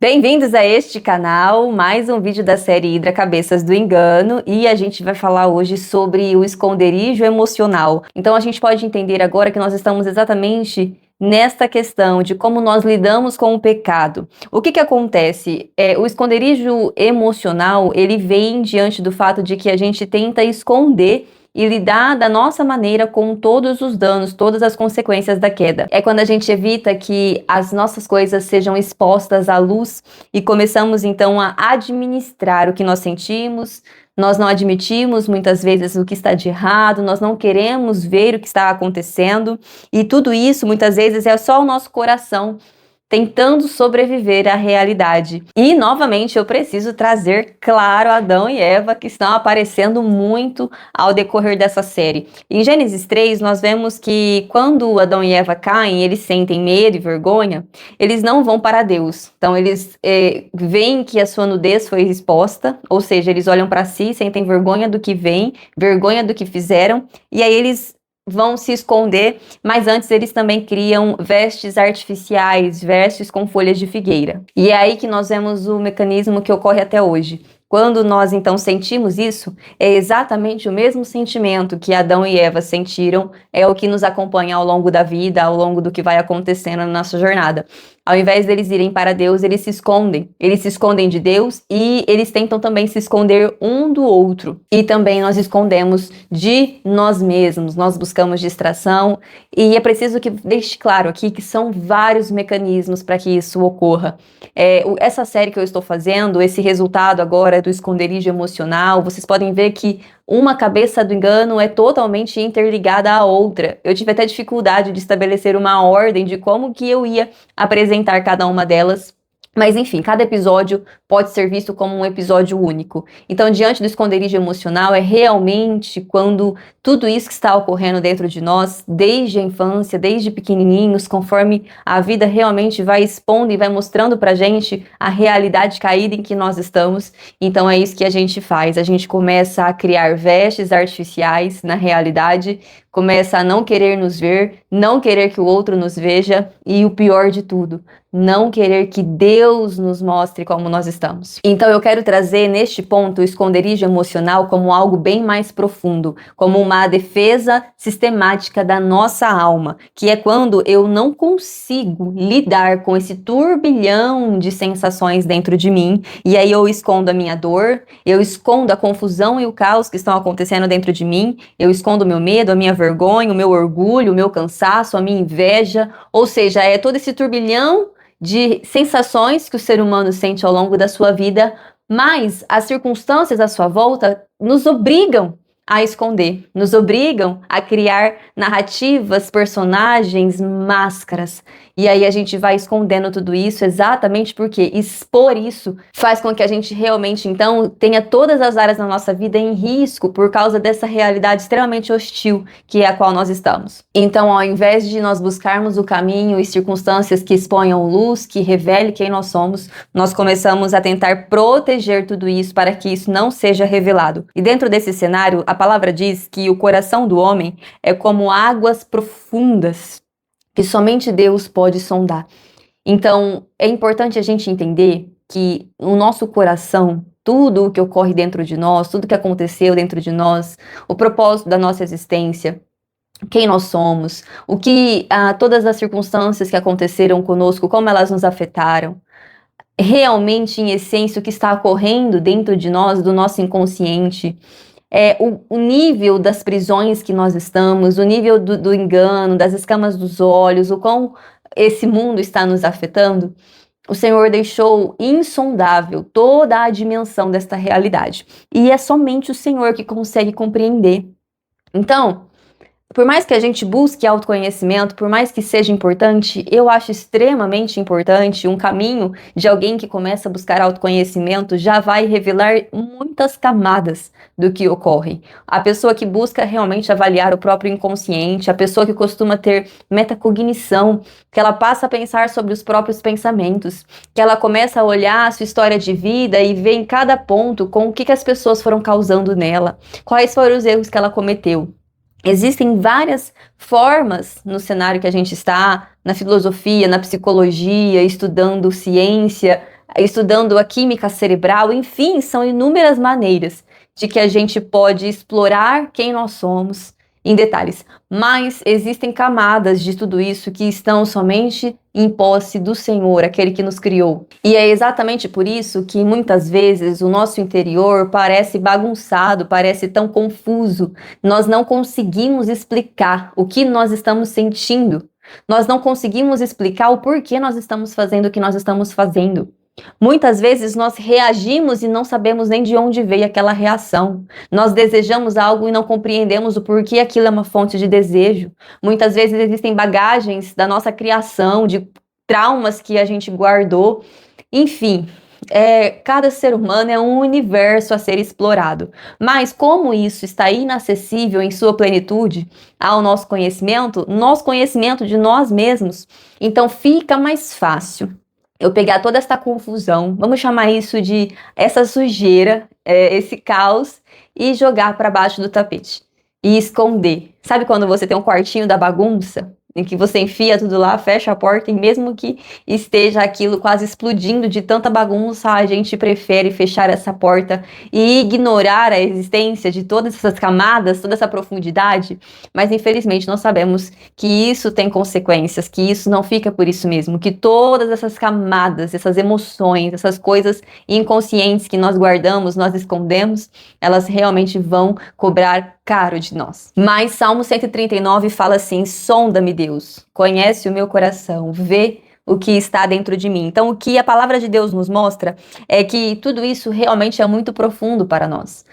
Bem-vindos a este canal, mais um vídeo da série Hidra Cabeças do Engano, e a gente vai falar hoje sobre o esconderijo emocional. Então a gente pode entender agora que nós estamos exatamente nesta questão de como nós lidamos com o pecado. O que acontece? O esconderijo emocional, ele vem diante do fato de que a gente tenta esconder e lidar da nossa maneira com todos os danos, todas as consequências da queda. É quando a gente evita que as nossas coisas sejam expostas à luz e começamos então a administrar o que nós sentimos. Nós não admitimos muitas vezes o que está de errado, nós não queremos ver o que está acontecendo, e tudo isso muitas vezes é só o nosso coração tentando sobreviver à realidade. E, novamente, eu preciso trazer, claro, Adão e Eva, que estão aparecendo muito ao decorrer dessa série. Em Gênesis 3, nós vemos que quando Adão e Eva caem, eles sentem medo e vergonha, eles não vão para Deus. Então, eles veem que a sua nudez foi exposta, ou seja, eles olham para si, sentem vergonha do que vem, vergonha do que fizeram, e aí eles vão se esconder, mas antes eles também criam vestes artificiais, vestes com folhas de figueira. E é aí que nós vemos o mecanismo que ocorre até hoje. Quando nós então sentimos isso, é exatamente o mesmo sentimento que Adão e Eva sentiram, é o que nos acompanha ao longo da vida, ao longo do que vai acontecendo na nossa jornada. Ao invés deles irem para Deus, eles se escondem de Deus e eles tentam também se esconder um do outro. E também nós escondemos de nós mesmos, nós buscamos distração, e é preciso que deixe claro aqui que são vários mecanismos para que isso ocorra. Essa série que eu estou fazendo, esse resultado agora do esconderijo emocional, vocês podem ver que uma cabeça do engano é totalmente interligada à outra. Eu tive até dificuldade de estabelecer uma ordem de como que eu ia apresentar cada uma delas. Mas enfim, cada episódio pode ser visto como um episódio único. Então, diante do esconderijo emocional, é realmente quando tudo isso que está ocorrendo dentro de nós, desde a infância, desde pequenininhos, conforme a vida realmente vai expondo e vai mostrando pra gente a realidade caída em que nós estamos. Então, é isso que a gente faz. A gente começa a criar vestes artificiais na realidade, começa a não querer nos ver, não querer que o outro nos veja e o pior de tudo, não querer que Deus nos mostre como nós estamos. Então eu quero trazer neste ponto o esconderijo emocional como algo bem mais profundo, como uma defesa sistemática da nossa alma, que é quando eu não consigo lidar com esse turbilhão de sensações dentro de mim, e aí eu escondo a minha dor, eu escondo a confusão e o caos que estão acontecendo dentro de mim, eu escondo o meu medo, a minha vergonha, o meu orgulho, o meu cansaço, a minha inveja, ou seja, é todo esse turbilhão de sensações que o ser humano sente ao longo da sua vida, mas as circunstâncias à sua volta nos obrigam a esconder, nos obrigam a criar narrativas, personagens, máscaras. E aí a gente vai escondendo tudo isso exatamente porque expor isso faz com que a gente realmente, então, tenha todas as áreas da nossa vida em risco por causa dessa realidade extremamente hostil que é a qual nós estamos. Então, ao invés de nós buscarmos o caminho e circunstâncias que exponham luz, que revele quem nós somos, nós começamos a tentar proteger tudo isso para que isso não seja revelado. E dentro desse cenário, a palavra diz que o coração do homem é como águas profundas, que somente Deus pode sondar. Então, é importante a gente entender que o nosso coração, tudo o que ocorre dentro de nós, tudo que aconteceu dentro de nós, o propósito da nossa existência, quem nós somos, todas as circunstâncias que aconteceram conosco, como elas nos afetaram, realmente, em essência, o que está ocorrendo dentro de nós, do nosso inconsciente, o nível das prisões que nós estamos, o nível do engano, das escamas dos olhos, o quão esse mundo está nos afetando, o Senhor deixou insondável toda a dimensão desta realidade. E é somente o Senhor que consegue compreender. Então, por mais que a gente busque autoconhecimento, por mais que seja importante, eu acho extremamente importante um caminho de alguém que começa a buscar autoconhecimento já vai revelar muitas camadas do que ocorre. A pessoa que busca realmente avaliar o próprio inconsciente, a pessoa que costuma ter metacognição, que ela passa a pensar sobre os próprios pensamentos, que ela começa a olhar a sua história de vida e ver em cada ponto com o que as pessoas foram causando nela, quais foram os erros que ela cometeu. Existem várias formas no cenário que a gente está, na filosofia, na psicologia, estudando ciência, estudando a química cerebral, enfim, são inúmeras maneiras de que a gente pode explorar quem nós somos em detalhes. Mas existem camadas de tudo isso que estão somente em posse do Senhor, aquele que nos criou. E é exatamente por isso que muitas vezes o nosso interior parece bagunçado, parece tão confuso. Nós não conseguimos explicar o que nós estamos sentindo. Nós não conseguimos explicar o porquê nós estamos fazendo o que nós estamos fazendo. Muitas vezes nós reagimos e não sabemos nem de onde veio aquela reação. Nós desejamos algo e não compreendemos o porquê aquilo é uma fonte de desejo. Muitas vezes existem bagagens da nossa criação, de traumas que a gente guardou. Enfim, cada ser humano é um universo a ser explorado. Mas como isso está inacessível em sua plenitude ao nosso conhecimento de nós mesmos, então fica mais fácil eu pegar toda essa confusão, vamos chamar isso de essa sujeira, esse caos, e jogar para baixo do tapete. E esconder. Sabe quando você tem um quartinho da bagunça? Em que você enfia tudo lá, fecha a porta, e mesmo que esteja aquilo quase explodindo de tanta bagunça, a gente prefere fechar essa porta e ignorar a existência de todas essas camadas, toda essa profundidade. Mas infelizmente nós sabemos que isso tem consequências, que isso não fica por isso mesmo, que todas essas camadas, essas emoções, essas coisas inconscientes que nós guardamos, nós escondemos, elas realmente vão cobrar caro de nós. Mas Salmo 139 fala assim: sonda-me, Deus, conhece o meu coração, vê o que está dentro de mim. Então, o que a palavra de Deus nos mostra é que tudo isso realmente é muito profundo para nós.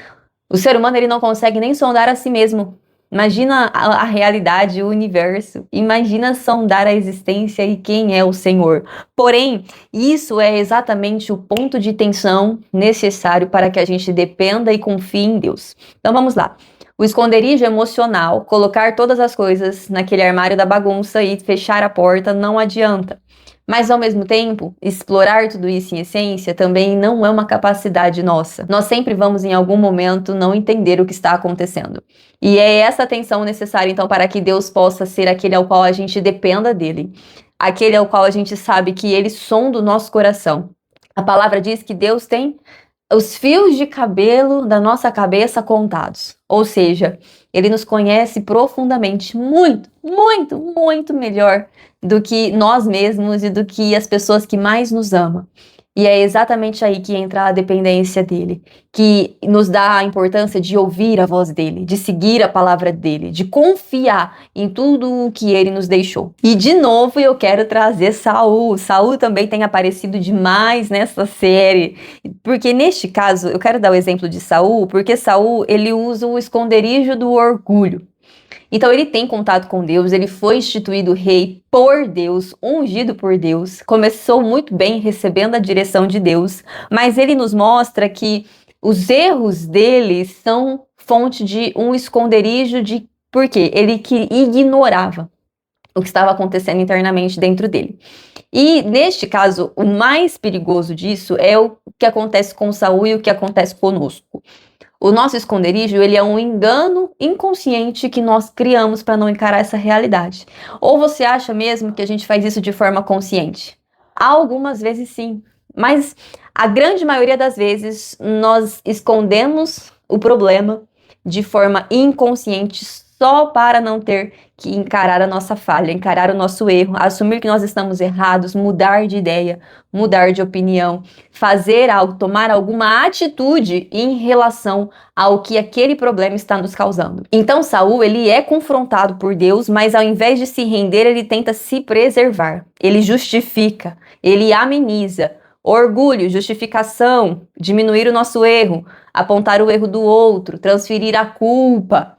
O ser humano, ele não consegue nem sondar a si mesmo. Imagina a realidade, o universo. Imagina sondar a existência e quem é o Senhor. Porém, isso é exatamente o ponto de tensão necessário para que a gente dependa e confie em Deus. Então, vamos lá. O esconderijo emocional, colocar todas as coisas naquele armário da bagunça e fechar a porta não adianta. Mas, ao mesmo tempo, explorar tudo isso em essência também não é uma capacidade nossa. Nós sempre vamos, em algum momento, não entender o que está acontecendo. E é essa atenção necessária, então, para que Deus possa ser aquele ao qual a gente dependa dele. Aquele ao qual a gente sabe que ele sonda o nosso coração. A palavra diz que Deus tem os fios de cabelo da nossa cabeça contados. Ou seja, ele nos conhece profundamente, muito, muito, muito melhor do que nós mesmos e do que as pessoas que mais nos amam. E é exatamente aí que entra a dependência dele, que nos dá a importância de ouvir a voz dele, de seguir a palavra dele, de confiar em tudo o que ele nos deixou. E de novo eu quero trazer Saul. Saul também tem aparecido demais nessa série, porque neste caso eu quero dar o exemplo de Saul, porque Saul ele usa o esconderijo do orgulho. Então ele tem contato com Deus, ele foi instituído rei por Deus, ungido por Deus, começou muito bem recebendo a direção de Deus, mas ele nos mostra que os erros dele são fonte de um esconderijo de... Por quê? Ele que ignorava o que estava acontecendo internamente dentro dele. E neste caso, o mais perigoso disso é o que acontece com Saul e o que acontece conosco. O nosso esconderijo, ele é um engano inconsciente que nós criamos para não encarar essa realidade. Ou você acha mesmo que a gente faz isso de forma consciente? Algumas vezes sim, mas a grande maioria das vezes nós escondemos o problema de forma inconsciente só para não ter que encarar a nossa falha, encarar o nosso erro, assumir que nós estamos errados, mudar de ideia, mudar de opinião, fazer algo, tomar alguma atitude em relação ao que aquele problema está nos causando. Então Saul, ele é confrontado por Deus, mas ao invés de se render, ele tenta se preservar. Ele justifica, ele ameniza. Orgulho, justificação, diminuir o nosso erro, apontar o erro do outro, transferir a culpa,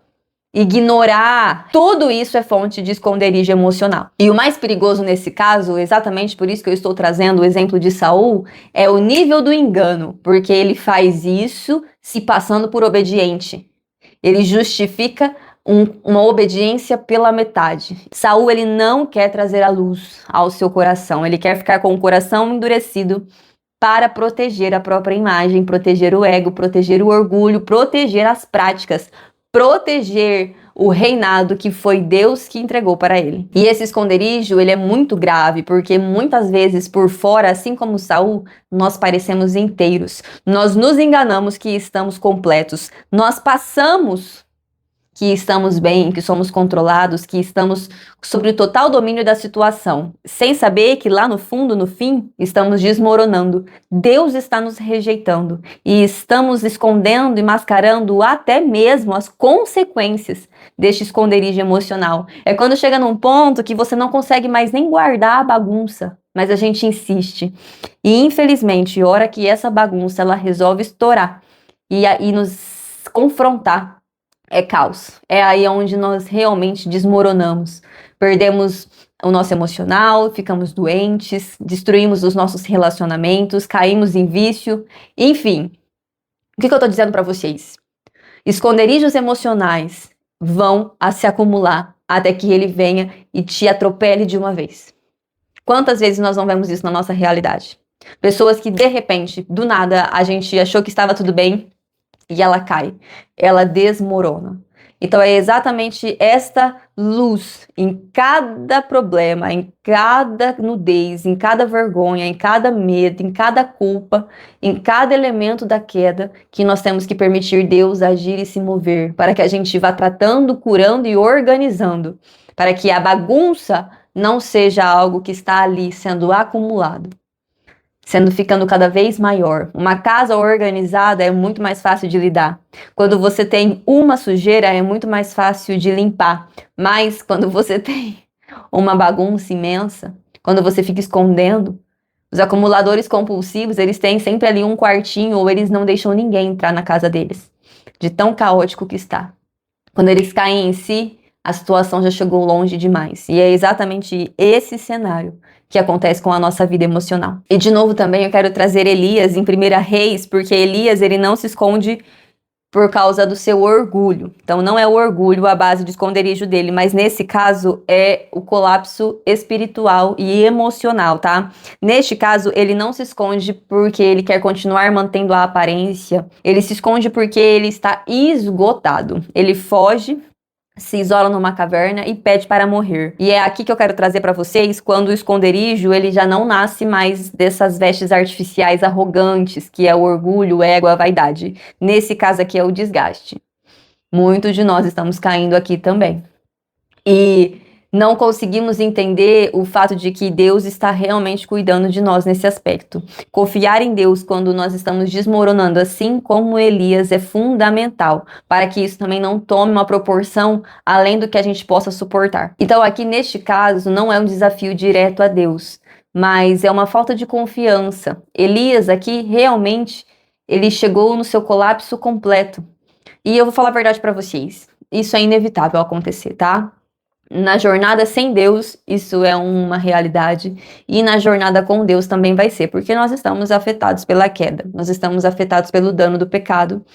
ignorar, tudo isso é fonte de esconderijo emocional. E o mais perigoso nesse caso, exatamente por isso que eu estou trazendo o exemplo de Saul, é o nível do engano, porque ele faz isso se passando por obediente. Ele justifica uma obediência pela metade. Saul, ele não quer trazer a luz ao seu coração, ele quer ficar com o coração endurecido para proteger a própria imagem, proteger o ego, proteger o orgulho, proteger as práticas, proteger o reinado que foi Deus que entregou para ele. E esse esconderijo, ele é muito grave, porque muitas vezes por fora, assim como Saul, nós parecemos inteiros. Nós nos enganamos que estamos completos. Nós passamos que estamos bem, que somos controlados, que estamos sob o total domínio da situação, sem saber que lá no fundo, no fim, estamos desmoronando. Deus está nos rejeitando e estamos escondendo e mascarando até mesmo as consequências deste esconderijo emocional. É quando chega num ponto que você não consegue mais nem guardar a bagunça, mas a gente insiste. E infelizmente, a hora que essa bagunça ela resolve estourar e nos confrontar, é caos. É aí onde nós realmente desmoronamos. Perdemos o nosso emocional, ficamos doentes, destruímos os nossos relacionamentos, caímos em vício. Enfim, o que eu tô dizendo para vocês? Esconderijos emocionais vão a se acumular até que ele venha e te atropele de uma vez. Quantas vezes nós não vemos isso na nossa realidade? Pessoas que, de repente, do nada, a gente achou que estava tudo bem, e ela cai, ela desmorona. Então é exatamente esta luz em cada problema, em cada nudez, em cada vergonha, em cada medo, em cada culpa, em cada elemento da queda que nós temos que permitir Deus agir e se mover, para que a gente vá tratando, curando e organizando, para que a bagunça não seja algo que está ali sendo acumulado, ficando cada vez maior. Uma casa organizada é muito mais fácil de lidar. Quando você tem uma sujeira, é muito mais fácil de limpar. Mas quando você tem uma bagunça imensa, quando você fica escondendo, os acumuladores compulsivos, eles têm sempre ali um quartinho, ou eles não deixam ninguém entrar na casa deles, de tão caótico que está. Quando eles caem em si, a situação já chegou longe demais. E é exatamente esse cenário que acontece com a nossa vida emocional. E de novo também eu quero trazer Elias em 1 Reis, porque Elias ele não se esconde por causa do seu orgulho. Então não é o orgulho a base do esconderijo dele, mas nesse caso é o colapso espiritual e emocional, tá? Neste caso ele não se esconde porque ele quer continuar mantendo a aparência, ele se esconde porque ele está esgotado. Ele foge, se isola numa caverna e pede para morrer. E é aqui que eu quero trazer para vocês quando o esconderijo ele já não nasce mais dessas vestes artificiais arrogantes, que é o orgulho, o ego, a vaidade. Nesse caso aqui é o desgaste. Muitos de nós estamos caindo aqui também. E não conseguimos entender o fato de que Deus está realmente cuidando de nós nesse aspecto. Confiar em Deus quando nós estamos desmoronando, assim como Elias, é fundamental para que isso também não tome uma proporção além do que a gente possa suportar. Então aqui neste caso não é um desafio direto a Deus, mas é uma falta de confiança. Elias aqui realmente ele chegou no seu colapso completo. E eu vou falar a verdade para vocês, isso é inevitável acontecer, tá? Na jornada sem Deus, isso é uma realidade, e na jornada com Deus também vai ser, porque nós estamos afetados pela queda, nós estamos afetados pelo dano do pecado,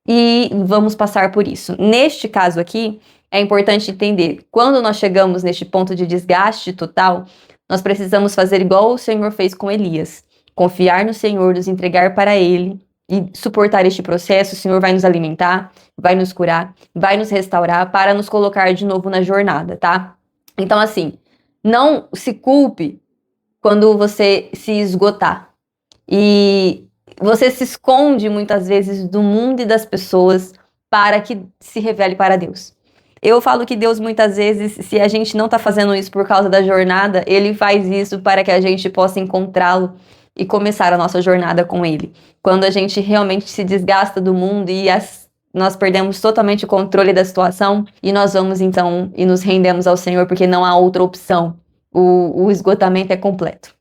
e vamos passar por isso. Neste caso aqui, é importante entender, quando nós chegamos neste ponto de desgaste total, nós precisamos fazer igual o Senhor fez com Elias, confiar no Senhor, nos entregar para Ele, e suportar este processo. O Senhor vai nos alimentar, vai nos curar, vai nos restaurar para nos colocar de novo na jornada, tá? Então, assim, não se culpe quando você se esgotar. E você se esconde muitas vezes do mundo e das pessoas para que se revele para Deus. Eu falo que Deus muitas vezes, se a gente não tá fazendo isso por causa da jornada, Ele faz isso para que a gente possa encontrá-lo e começar a nossa jornada com Ele. Quando a gente realmente se desgasta do mundo e nós perdemos totalmente o controle da situação e nós vamos então e nos rendemos ao Senhor porque não há outra opção. O esgotamento é completo.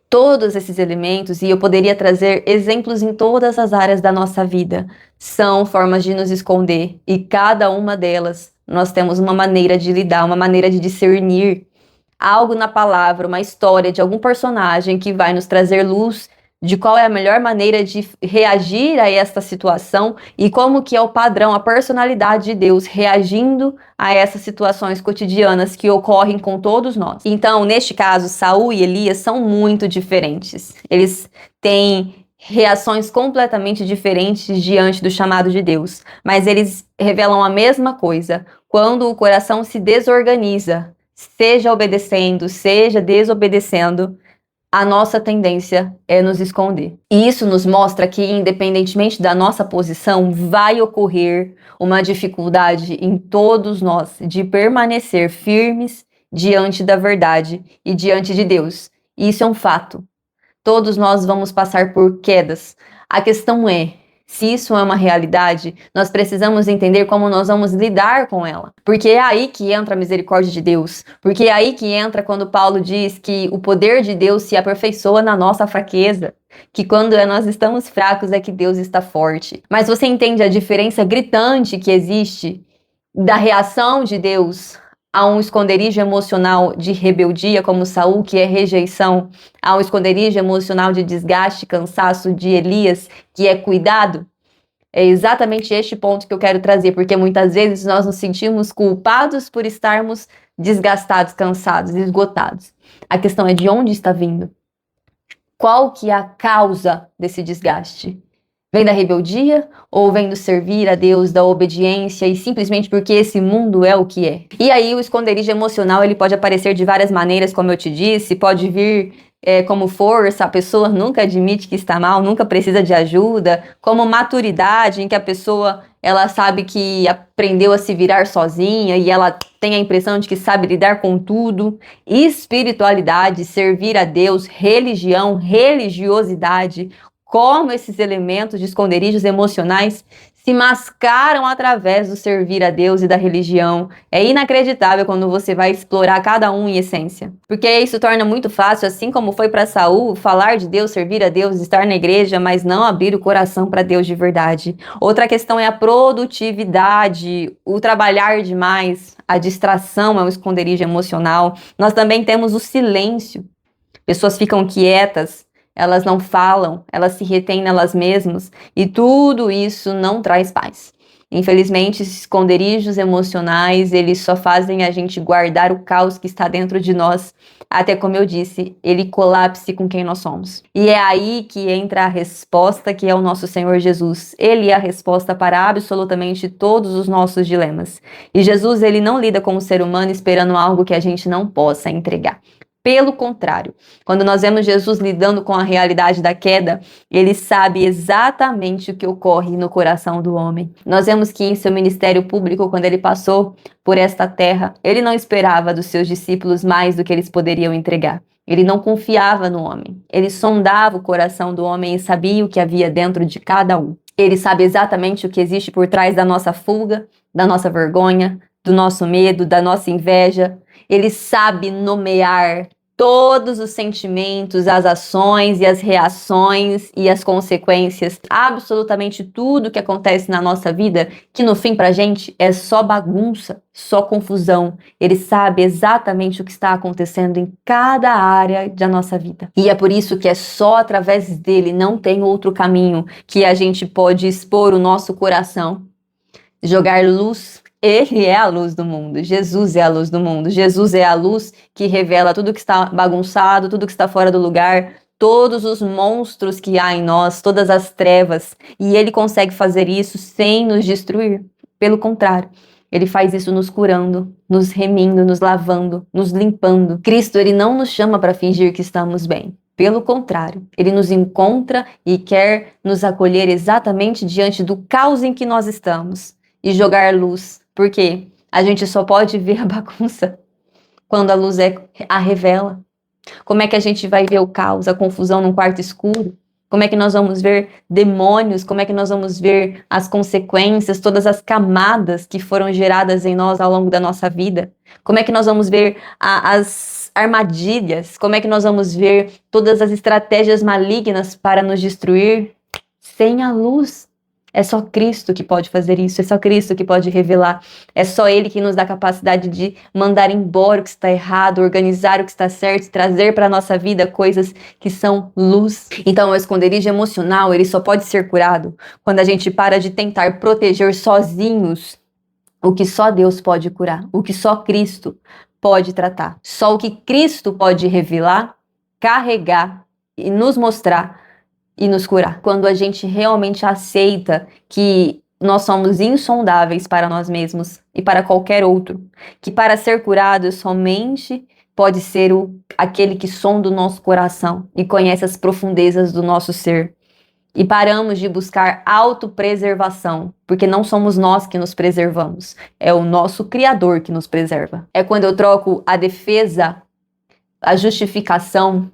Todos esses elementos, e eu poderia trazer exemplos em todas as áreas da nossa vida, são formas de nos esconder, e cada uma delas nós temos uma maneira de lidar, uma maneira de discernir algo na palavra, uma história de algum personagem que vai nos trazer luz de qual é a melhor maneira de reagir a esta situação e como que é o padrão, a personalidade de Deus reagindo a essas situações cotidianas que ocorrem com todos nós. Então, neste caso, Saul e Elias são muito diferentes. Eles têm reações completamente diferentes diante do chamado de Deus, mas eles revelam a mesma coisa. Quando o coração se desorganiza, seja obedecendo, seja desobedecendo, a nossa tendência é nos esconder. E isso nos mostra que, independentemente da nossa posição, vai ocorrer uma dificuldade em todos nós de permanecer firmes diante da verdade e diante de Deus. E isso é um fato. Todos nós vamos passar por quedas. A questão é, se isso é uma realidade, nós precisamos entender como nós vamos lidar com ela. Porque é aí que entra a misericórdia de Deus. Porque é aí que entra quando Paulo diz que o poder de Deus se aperfeiçoa na nossa fraqueza. Que quando nós estamos fracos é que Deus está forte. Mas você entende a diferença gritante que existe da reação de Deus a um esconderijo emocional de rebeldia, como Saul, que é rejeição, a um esconderijo emocional de desgaste, cansaço de Elias, que é cuidado? É exatamente este ponto que eu quero trazer, porque muitas vezes nós nos sentimos culpados por estarmos desgastados, cansados, esgotados. A questão é de onde está vindo? Qual que é a causa desse desgaste? Vem da rebeldia ou vem do servir a Deus, da obediência e simplesmente porque esse mundo é o que é? E aí o esconderijo emocional ele pode aparecer de várias maneiras, como eu te disse, pode vir como força, a pessoa nunca admite que está mal, nunca precisa de ajuda, como maturidade, em que a pessoa ela sabe que aprendeu a se virar sozinha e ela tem a impressão de que sabe lidar com tudo, espiritualidade, servir a Deus, religião, religiosidade, como esses elementos de esconderijos emocionais se mascaram através do servir a Deus e da religião. É inacreditável quando você vai explorar cada um em essência. Porque isso torna muito fácil, assim como foi para Saul, falar de Deus, servir a Deus, estar na igreja, mas não abrir o coração para Deus de verdade. Outra questão é a produtividade, o trabalhar demais, a distração é um esconderijo emocional. Nós também temos o silêncio. Pessoas ficam quietas, elas não falam, elas se retêm nelas mesmas e tudo isso não traz paz. Infelizmente, esses esconderijos emocionais, eles só fazem a gente guardar o caos que está dentro de nós, até como eu disse, ele colapse com quem nós somos. E é aí que entra a resposta, que é o nosso Senhor Jesus. Ele é a resposta para absolutamente todos os nossos dilemas. E Jesus, ele não lida com o ser humano esperando algo que a gente não possa entregar. Pelo contrário, quando nós vemos Jesus lidando com a realidade da queda, ele sabe exatamente o que ocorre no coração do homem. Nós vemos que em seu ministério público, quando ele passou por esta terra, ele não esperava dos seus discípulos mais do que eles poderiam entregar. Ele não confiava no homem. Ele sondava o coração do homem e sabia o que havia dentro de cada um. Ele sabe exatamente o que existe por trás da nossa fuga, da nossa vergonha, do nosso medo, da nossa inveja. Ele sabe nomear todos os sentimentos, as ações e as reações e as consequências, absolutamente tudo que acontece na nossa vida, que no fim pra gente é só bagunça, só confusão. Ele sabe exatamente o que está acontecendo em cada área da nossa vida. E é por isso que é só através dele, não tem outro caminho, que a gente pode expor o nosso coração, jogar luz. Ele é a luz do mundo, Jesus é a luz do mundo, Jesus é a luz que revela tudo que está bagunçado, tudo que está fora do lugar, todos os monstros que há em nós, todas as trevas, e ele consegue fazer isso sem nos destruir. Pelo contrário, ele faz isso nos curando, nos remindo, nos lavando, nos limpando. Cristo, ele não nos chama para fingir que estamos bem. Pelo contrário, ele nos encontra e quer nos acolher exatamente diante do caos em que nós estamos e jogar luz. Porque a gente só pode ver a bagunça quando a luz a revela. Como é que a gente vai ver o caos, a confusão num quarto escuro? Como é que nós vamos ver demônios? Como é que nós vamos ver as consequências, todas as camadas que foram geradas em nós ao longo da nossa vida? Como é que nós vamos ver as armadilhas? Como é que nós vamos ver todas as estratégias malignas para nos destruir? Sem a luz. É só Cristo que pode fazer isso, é só Cristo que pode revelar, é só Ele que nos dá a capacidade de mandar embora o que está errado, organizar o que está certo, trazer para a nossa vida coisas que são luz. Então o esconderijo emocional, ele só pode ser curado quando a gente para de tentar proteger sozinhos o que só Deus pode curar, o que só Cristo pode tratar. Só o que Cristo pode revelar, carregar e nos mostrar e nos curar. Quando a gente realmente aceita que nós somos insondáveis para nós mesmos e para qualquer outro, que para ser curado somente pode ser aquele que sonda o nosso coração e conhece as profundezas do nosso ser. E paramos de buscar autopreservação, porque não somos nós que nos preservamos, é o nosso Criador que nos preserva. É quando eu troco a defesa, a justificação,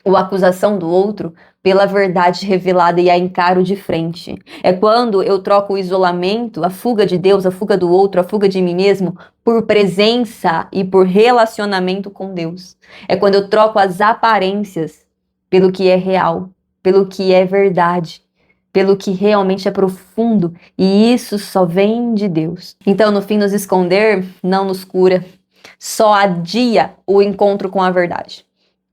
ou a acusação do outro pela verdade revelada e a encaro de frente. É quando eu troco o isolamento, a fuga de Deus, a fuga do outro, a fuga de mim mesmo, por presença e por relacionamento com Deus. É quando eu troco as aparências pelo que é real, pelo que é verdade, pelo que realmente é profundo, e isso só vem de Deus. Então, no fim, nos esconder não nos cura, só adia o encontro com a verdade.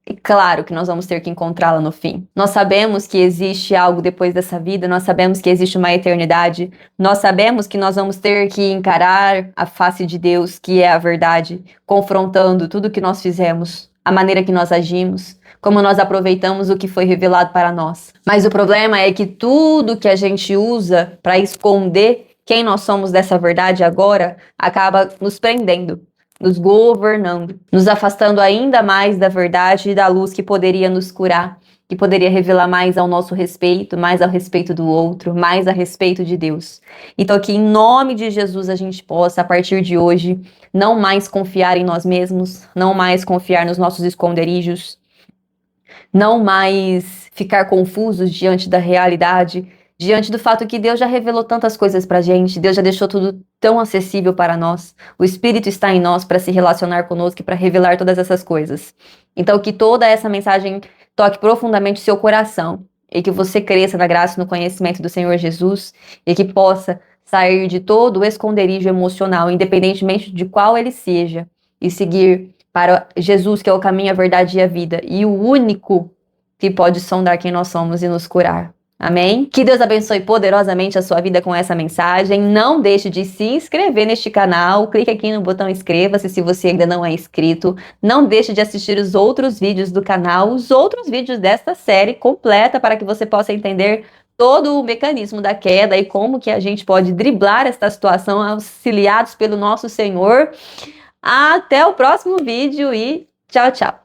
E claro que nós vamos ter que encontrá-la no fim. Nós sabemos que existe algo depois dessa vida, nós sabemos que existe uma eternidade, nós sabemos que nós vamos ter que encarar a face de Deus, que é a verdade, confrontando tudo que nós fizemos, a maneira que nós agimos, como nós aproveitamos o que foi revelado para nós. Mas o problema é que tudo que a gente usa para esconder quem nós somos dessa verdade agora acaba nos prendendo, nos governando, nos afastando ainda mais da verdade e da luz que poderia nos curar, que poderia revelar mais ao nosso respeito, mais ao respeito do outro, mais a respeito de Deus. Então que em nome de Jesus a gente possa, a partir de hoje, não mais confiar em nós mesmos, não mais confiar nos nossos esconderijos, não mais ficar confusos diante da realidade, diante do fato que Deus já revelou tantas coisas pra gente, Deus já deixou tudo tão acessível para nós, o Espírito está em nós para se relacionar conosco e para revelar todas essas coisas. Então que toda essa mensagem toque profundamente o seu coração e que você cresça na graça e no conhecimento do Senhor Jesus e que possa sair de todo o esconderijo emocional, independentemente de qual ele seja, e seguir para Jesus, que é o caminho, a verdade e a vida, e o único que pode sondar quem nós somos e nos curar. Amém? Que Deus abençoe poderosamente a sua vida com essa mensagem. Não deixe de se inscrever neste canal. Clique aqui no botão inscreva-se se você ainda não é inscrito. Não deixe de assistir os outros vídeos do canal, os outros vídeos desta série completa para que você possa entender todo o mecanismo da queda e como que a gente pode driblar esta situação auxiliados pelo nosso Senhor. Até o próximo vídeo e tchau, tchau!